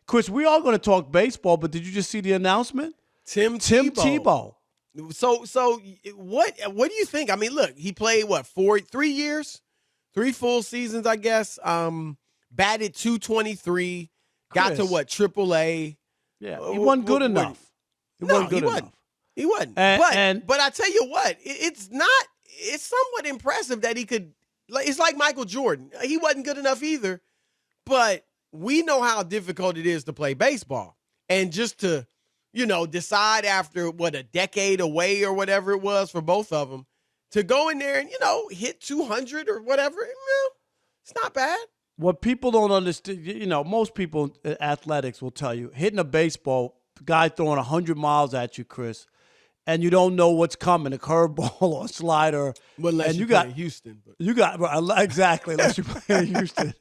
Chris, we are going to talk baseball, but did you just see the announcement? Tim Tebow. So what do you think? I mean, look, he played 3 years, 3 full seasons, I guess. Batted .223, got to AAA. Yeah, he wasn't good enough. He wasn't. He wasn't. But I tell you what, it's somewhat impressive that he could. It's like Michael Jordan. He wasn't good enough either, but we know how difficult it is to play baseball, and just to decide after a decade away or whatever it was for both of them to go in there and hit 200 or whatever. It's not bad. What people don't understand, most people in athletics will tell you, hitting a baseball, guy throwing 100 miles at you, Chris, and you don't know what's coming, a curveball or a slider. Well, unless you play in Houston. Exactly, unless you play in Houston.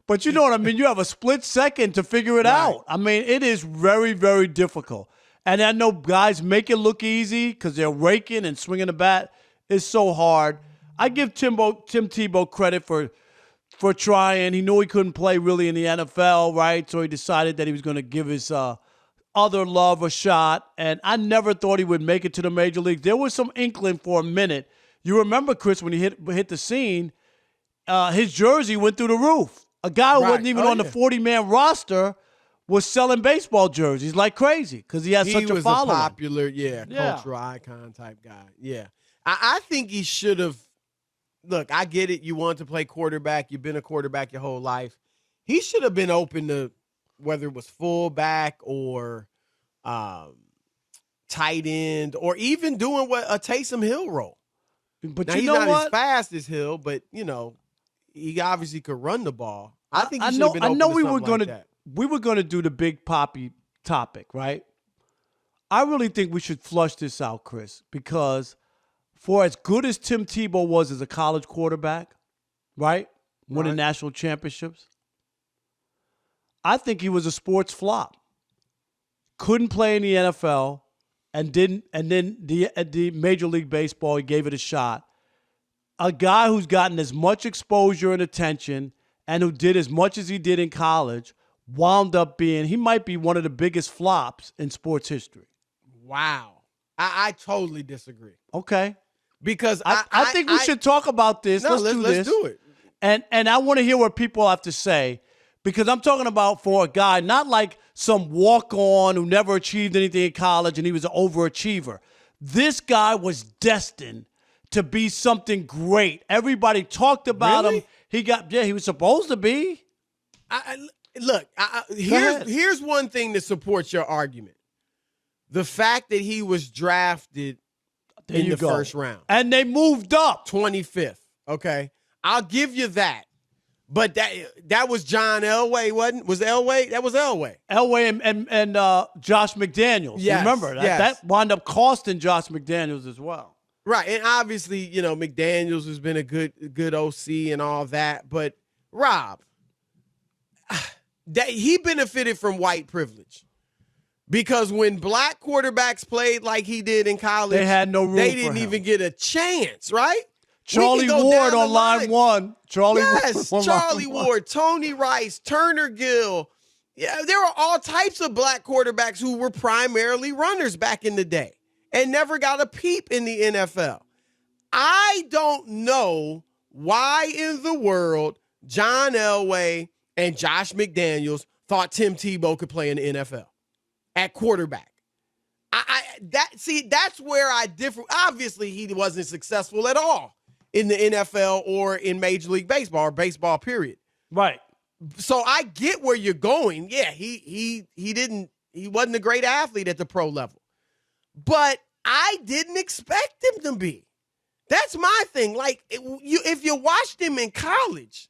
But you know what I mean? You have a split second to figure it out. I mean, it is very, very difficult. And I know guys make it look easy because they're raking and swinging the bat. It's so hard. I give Tim Tebow credit for trying. He knew he couldn't play really in the NFL, right? So he decided that he was going to give his other love a shot. And I never thought he would make it to the major leagues. There was some inkling for a minute. You remember, Chris, when he hit the scene, his jersey went through the roof. A guy who wasn't even on the 40-man roster was selling baseball jerseys like crazy because he had such a following. He was a popular, cultural icon type guy. Yeah. I think he should have. Look, I get it. You want to play quarterback. You've been a quarterback your whole life. He should have been open to whether it was fullback or tight end or even doing a Taysom Hill role. But now, he's not as fast as Hill, but, he obviously could run the ball. I think he should have been open to something like that. We were going to do the Big Papi topic, right? I really think we should flush this out, Chris, because for as good as Tim Tebow was as a college quarterback, right? Winning national championships, I think he was a sports flop. Couldn't play in the NFL and then the Major League Baseball, he gave it a shot. A guy who's gotten as much exposure and attention and who did as much as he did in college wound up he might be one of the biggest flops in sports history. Wow. I totally disagree. Okay. Because I think we should talk about this. No, let's do it. And I want to hear what people have to say because I'm talking about for a guy, not like some walk-on who never achieved anything in college and he was an overachiever. This guy was destined to be something great. Everybody talked about him. He was supposed to be. Here's one thing that supports your argument. The fact that he was drafted in the first round. And they moved up. 25th. Okay. I'll give you that. But that was John Elway, wasn't? Was Elway? That was Elway. Elway and Josh McDaniels. Yes, remember that wound up costing Josh McDaniels as well. Right. And obviously, McDaniels has been a good OC and all that. But Rob, he benefited from white privilege. Because when black quarterbacks played like he did in college, they had no room. They didn't even get a chance, right? Charlie Ward on line one. Charlie Ward, Tony Rice, Turner Gill. Yeah, there were all types of black quarterbacks who were primarily runners back in the day and never got a peep in the NFL. I don't know why in the world John Elway and Josh McDaniels thought Tim Tebow could play in the NFL at quarterback. That's where I differ. Obviously, he wasn't successful at all in the NFL or in Major League Baseball or baseball, period. Right. So I get where you're going. Yeah, he wasn't a great athlete at the pro level. But I didn't expect him to be. That's my thing. Like, if you watched him in college,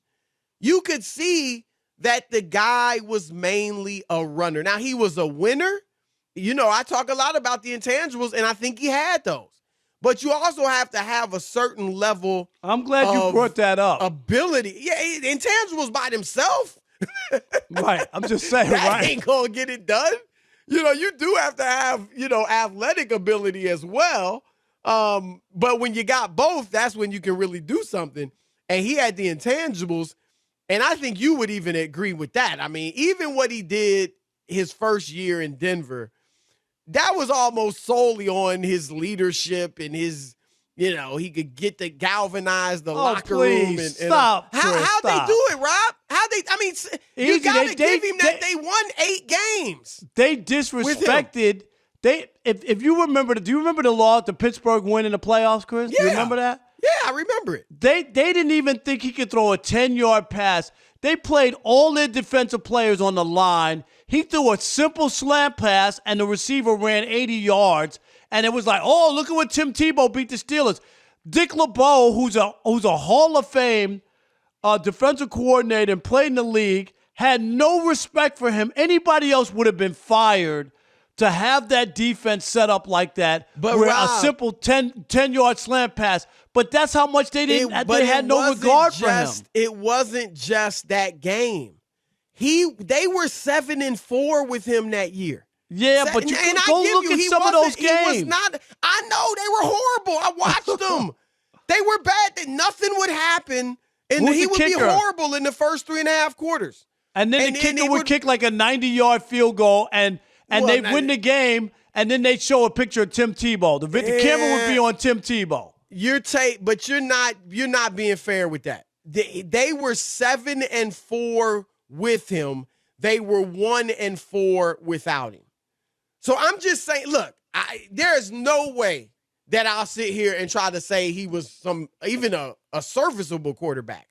you could see that the guy was mainly a runner. Now, he was a winner. I talk a lot about the intangibles, and I think he had those. But you also have to have a certain level. I'm glad you brought that up. Ability. Yeah, intangibles by themselves. Right. I'm just saying, that ain't going to get it done. You do have to have, athletic ability as well. But when you got both, that's when you can really do something. And he had the intangibles. And I think you would even agree with that. I mean, even what he did his first year in Denver, that was almost solely on his leadership and his, he could get to galvanize the locker room. And stop. How'd they do it, Rob? You got to give him that they won 8 games. They disrespected. If you remember, do you remember the law the Pittsburgh win in the playoffs, Chris? Yeah. Do you remember that? Yeah, I remember it. They didn't even think he could throw a 10-yard pass. They played all their defensive players on the line. He threw a simple slant pass, and the receiver ran 80 yards. And it was like, oh, look at what Tim Tebow beat the Steelers. Dick LeBeau, who's a Hall of Fame defensive coordinator and played in the league, had no respect for him. Anybody else would have been fired to have that defense set up like that, but where Rob, a simple 10-yard slant pass. But that's how much they had no regard for him. It wasn't just that game. They were 7-4 with him that year. Yeah, but you can go look at some of those games. I know they were horrible. I watched them. They were bad. That nothing would happen, and he would be horrible in the first 3.5 quarters. And then the kicker would kick like a 90-yard field goal, and they'd win the game, and then they'd show a picture of Tim Tebow. The camera would be on Tim Tebow. But you're not being fair with that. They were 7-4 with him. They were 1-4 without him. So I'm just saying, look, there is no way that I'll sit here and try to say he was even a serviceable quarterback.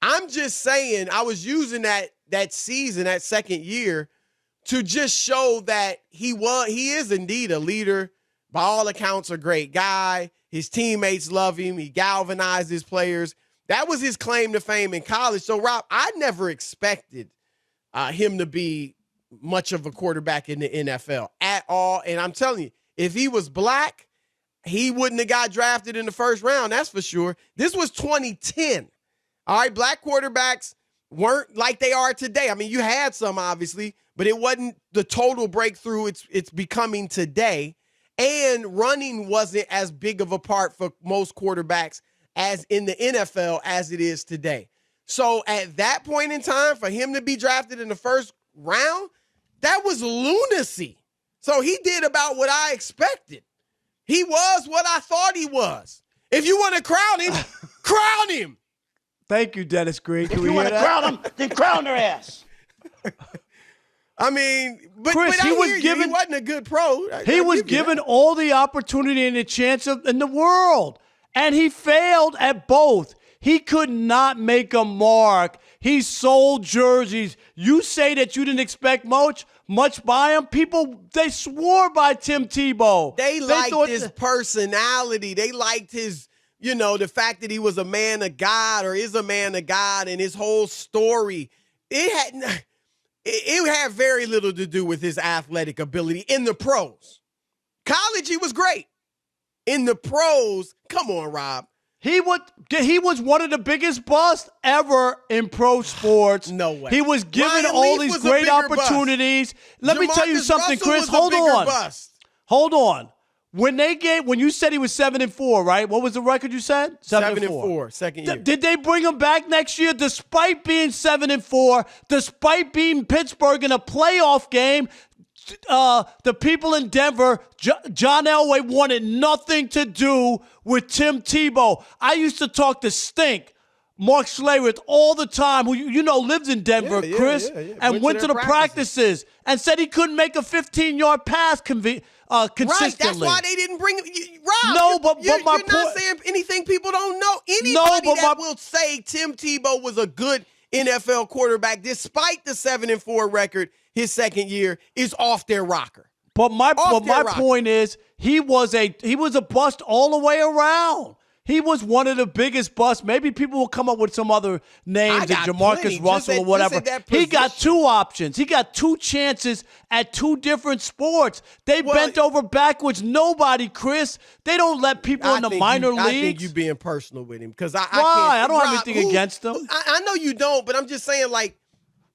I'm just saying I was using that season, that second year, to just show that he is indeed a leader. By all accounts, a great guy. His teammates love him. He galvanized his players. That was his claim to fame in college. So, Rob, I never expected him to be much of a quarterback in the NFL at all. And I'm telling you, if he was black, he wouldn't have got drafted in the first round. That's for sure. This was 2010. All right, black quarterbacks weren't like they are today. I mean, you had some, obviously, but it wasn't the total breakthrough it's becoming today. And running wasn't as big of a part for most quarterbacks as in the NFL as it is today. So at that point in time, for him to be drafted in the first round, that was lunacy. So he did about what I expected. He was what I thought he was. If you want to crown him, crown him. Thank you, Dennis Green. If you want to crown him, then crown their ass. I mean, but Chris, he wasn't a good pro. He was given all the opportunity and the chance in the world, and he failed at both. He could not make a mark. He sold jerseys. You say that you didn't expect much by him. People, they swore by Tim Tebow. They liked his personality. They liked his, the fact that he was a man of God or is a man of God, and his whole story. It had very little to do with his athletic ability in the pros. College, he was great. In the pros, come on, Rob. He was one of the biggest busts ever in pro sports. No way. He was given all these great opportunities. Let me tell you something, Chris. Hold on. When you said he was 7-4, right? What was the record you said? 7-4, second year. Did they bring him back next year despite being 7-4, despite beating Pittsburgh in a playoff game? The people in Denver, John Elway wanted nothing to do with Tim Tebow. I used to talk to Stink, Mark Schlereth, all the time, who lives in Denver, Chris, and went to the practices and said he couldn't make a 15-yard pass consistently. Right, that's why they didn't bring him. Rob, no, but you're my not saying anything people don't know. Anybody that will say Tim Tebow was a good NFL quarterback, despite the 7-4 record, his second year, is off their rocker. But my point is, he was a bust all the way around. He was one of the biggest busts. Maybe people will come up with some other names, Jamarcus Russell or whatever. He got two options. He got two chances at two different sports. They bent over backwards. Nobody, Chris. They don't let people in the minor leagues. I think you're being personal with him because Why? I don't have anything against him. I know you don't, but I'm just saying, like,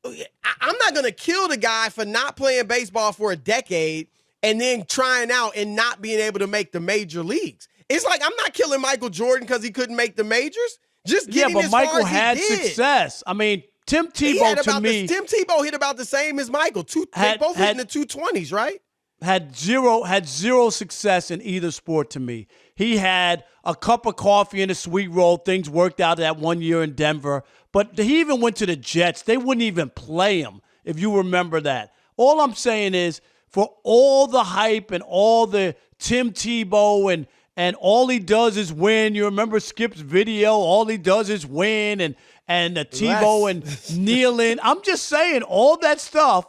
I'm not going to kill the guy for not playing baseball for a decade and then trying out and not being able to make the major leagues. It's like I'm not killing Michael Jordan because he couldn't make the majors. Just getting but as far Michael as had he did. success. I mean, Tim He had Tebow to about me Tim Tebow hit about the same as Michael. They both hit in the 220s, right? had zero success in either sport to me. He had a cup of coffee and a sweet roll. Things worked out that 1 year in Denver. But he even went to the Jets. They wouldn't even play him, if you remember that. All I'm saying is, for all the hype and all the Tim Tebow and all he does is win. You remember Skip's video? All he does is win and the Tebow and kneeling. I'm just saying all that stuff.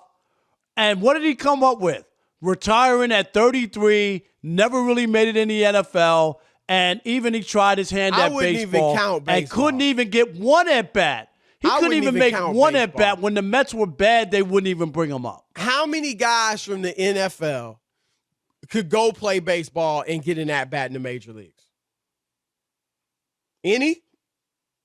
And what did he come up with? Retiring at 33, never really made it in the NFL, and even he tried his hand at wouldn't baseball, even count baseball and couldn't even get one at bat. He couldn't wouldn't even even make count one at baseball. bat. When the Mets were bad, they wouldn't even bring him up. How many guys from the NFL could go play baseball and get an at bat in the major leagues? Any?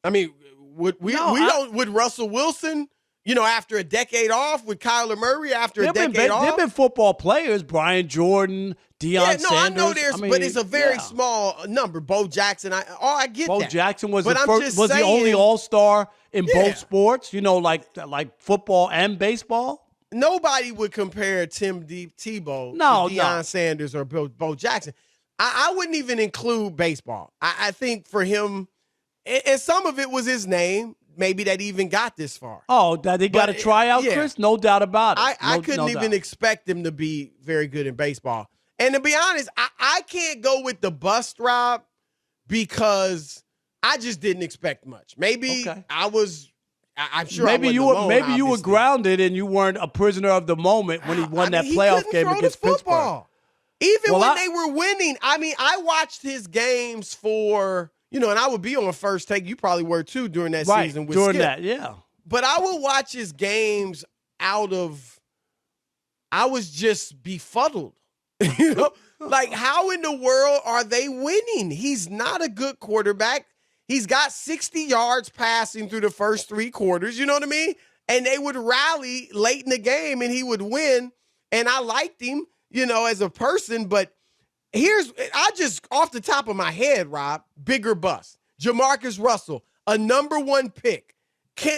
I mean, would Russell Wilson? After a decade off, with Kyler Murray after a decade off? There have been football players, Brian Jordan, Deion Sanders. I know but it's a very small number. Bo Jackson, I get that. Bo Jackson was but the only All-Star in both sports, like football and baseball. Nobody would compare Tim Tebow to Deion Sanders or Bo Jackson. I wouldn't even include baseball. I think for him, and some of it was his name, maybe that even got this far. Oh, that they got to try out, Chris? No doubt about it. I couldn't even expect him to be very good in baseball. And to be honest, I can't go with the bust, Rob, because I just didn't expect much. Maybe I'm sure maybe you were obviously. Grounded and you weren't a prisoner of the moment when he won that playoff game against Pittsburgh. Even when they were winning. I mean, I watched his games for, and I would be on First Take. You probably were too during that season with during Skip. that, yeah. But I would watch his games I was just befuddled. Like, how in the world are they winning? He's not a good quarterback. He's got 60 yards passing through the first 3 quarters. You know what I mean? And they would rally late in the game and he would win. And I liked him, as a person. But I just, off the top of my head, Rob, bigger bust. Jamarcus Russell, a number 1 pick.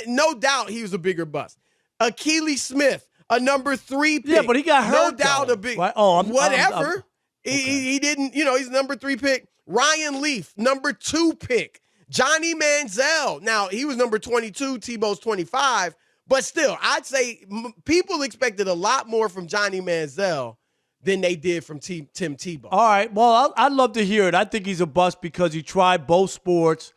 No doubt he was a bigger bust. Akili Smith, a number 3 pick. Yeah, but he got hurt. No doubt a big. Right? Oh, whatever. Okay. He didn't, he's number 3 pick. Ryan Leaf, number 2 pick. Johnny Manziel. Now, he was number 22. Tebow's 25. But still, I'd say people expected a lot more from Johnny Manziel than they did from Tim Tebow. All right. Well, I'd love to hear it. I think he's a bust because he tried both sports,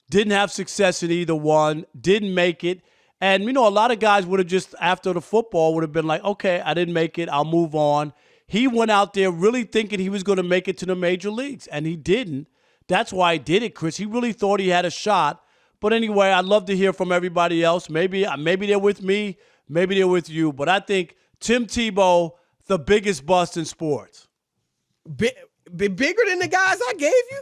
didn't have success in either one, didn't make it. And, a lot of guys would have just, after the football, would have been like, okay, I didn't make it. I'll move on. He went out there really thinking he was going to make it to the major leagues, and he didn't. That's why he did it, Chris. He really thought he had a shot. But anyway, I'd love to hear from everybody else. Maybe they're with me. Maybe they're with you. But I think Tim Tebow, the biggest bust in sports. Bigger than the guys I gave you?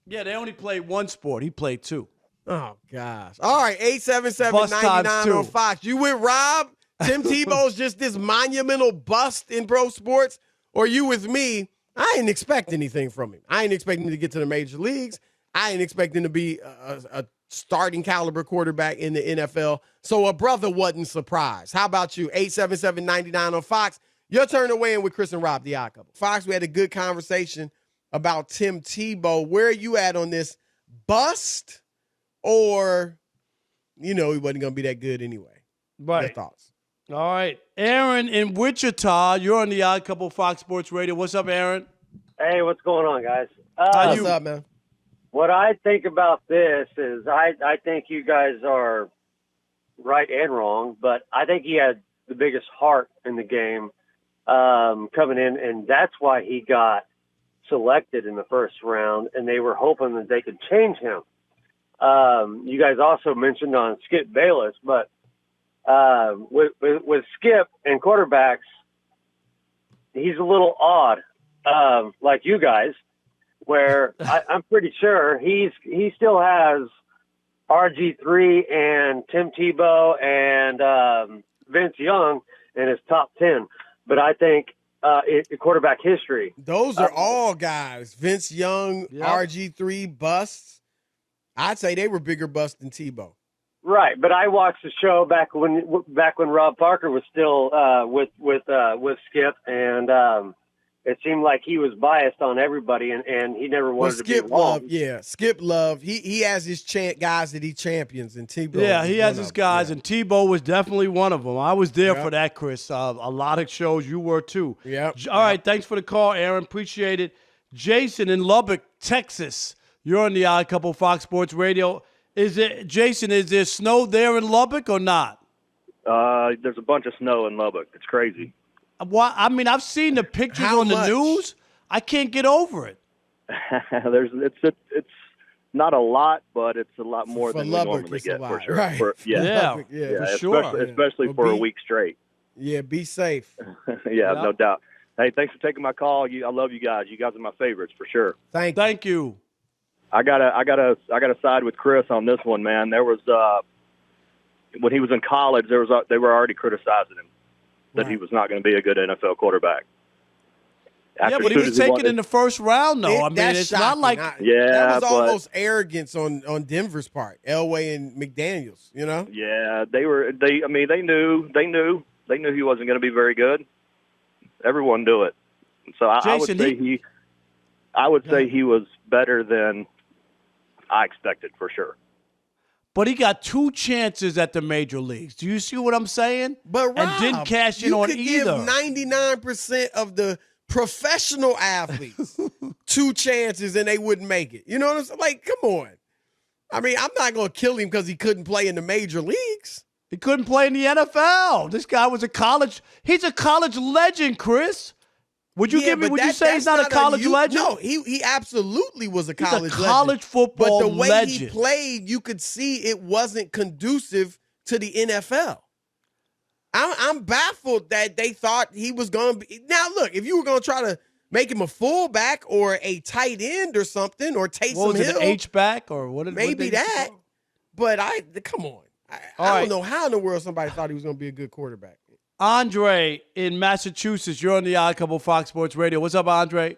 Yeah, they only played one sport. He played 2. Oh, gosh. All right, 877-99 on Fox. You with Rob? Tim Tebow's just this monumental bust in pro sports? Or you with me? I didn't expect anything from him. I ain't expecting him to get to the major leagues. I ain't expecting to be a starting caliber quarterback in the NFL. So a brother wasn't surprised. How about you? 877-99 on Fox. Your turn to weigh in with Chris and Rob, the Odd Couple. Fox, we had a good conversation about Tim Tebow. Where are you at on this? Bust or, he wasn't going to be that good anyway? Right. Your thoughts? All right. Aaron in Wichita, you're on the Odd Couple Fox Sports Radio. What's up, Aaron? Hey, what's going on, guys? What's up, man? What I think about this is I think you guys are right and wrong, but I think he had the biggest heart in the game coming in, and that's why he got selected in the first round, and they were hoping that they could change him. You guys also mentioned on Skip Bayless, but with Skip and quarterbacks, he's a little odd, like you guys, where I'm pretty sure he still has RG3 and Tim Tebow and Vince Young in his top 10. But I think in quarterback history, those are all guys. Vince Young, RG3 busts. I'd say they were bigger busts than Tebow. Right, but I watched the show back when Rob Parker was still with Skip, and it seemed like he was biased on everybody, and he never wanted to be wrong. Skip Love, he has his guys that he champions, and Tebow. Yeah, he has his guys, and Tebow was definitely one of them. I was there for that, Chris. A lot of shows you were too. Yeah. All right, thanks for the call, Aaron. Appreciate it. Jason in Lubbock, Texas. You're on the Odd Couple Fox Sports Radio. Jason, is there snow there in Lubbock or not? There's a bunch of snow in Lubbock. It's crazy. What? I mean, I've seen the pictures on the news. I can't get over it. It's not a lot, but it's a lot more than Lubbock, we normally get for sure. Right. For sure. Especially for a week straight. Yeah, be safe. No doubt. Hey, thanks for taking my call. I love you guys. You guys are my favorites for sure. Thank you. I gotta side with Chris on this one, man. There was when he was in college, they were already criticizing him that he was not going to be a good NFL quarterback. But he was taken in the first round, though. It's not like that was almost arrogance on Denver's part, Elway and McDaniels. You know? Yeah, they knew he wasn't going to be very good. Everyone knew it. So I would say he was better than I expected for sure. But he got 2 chances at the major leagues. Do you see what I'm saying? But Rob, and didn't cash in on either. You could give 99% of the professional athletes 2 chances and they wouldn't make it. You know what I'm saying? Like, come on. I mean, I'm not going to kill him because he couldn't play in the major leagues. He couldn't play in the NFL. This guy was he's a college legend, Chris. Would you say he's not a college legend? No, he absolutely was a college legend. He's a college football legend. But the way legend. he played, you could see it wasn't conducive to the NFL. I'm baffled that they thought he was going to be. Now, look, if you were going to try to make him a fullback or a tight end or something, or Taysom Hill, an H-back or what? Maybe that. But come on. I don't know how in the world somebody thought he was going to be a good quarterback. Andre in Massachusetts, you're on the Odd Couple Fox Sports Radio. What's up, Andre?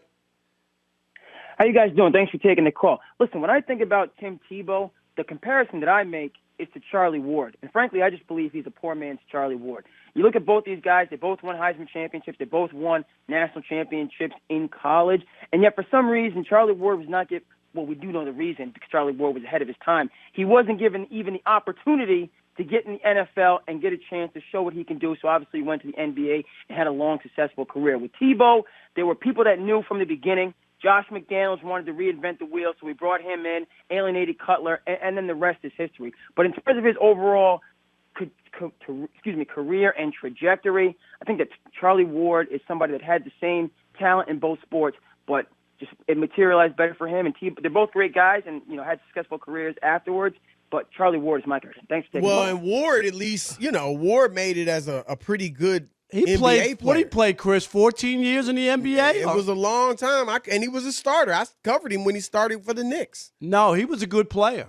How you guys doing? Thanks for taking the call. Listen, when I think about Tim Tebow, the comparison that I make is to Charlie Ward. And frankly, I just believe he's a poor man's Charlie Ward. You look at both these guys, they both won Heisman championships, they both won national championships in college, and yet for some reason, Charlie Ward was not given, well, we do know the reason, because Charlie Ward was ahead of his time. He wasn't given even the opportunity to get in the NFL and get a chance to show what he can do. So obviously he went to the NBA and had a long, successful career. With Tebow, there were people that knew from the beginning. Josh McDaniels wanted to reinvent the wheel, so we brought him in, alienated Cutler, and then the rest is history. But in terms of his overall career and trajectory, I think that Charlie Ward is somebody that had the same talent in both sports, but just it materialized better for him. And they're both great guys and had successful careers afterwards. But Charlie Ward is my person. Thanks for taking Well, and Ward, at least, Ward made it as a pretty good NBA player. What he played, Chris? 14 years in the NBA? It was a long time. And he was a starter. I covered him when he started for the Knicks. No, he was a good player.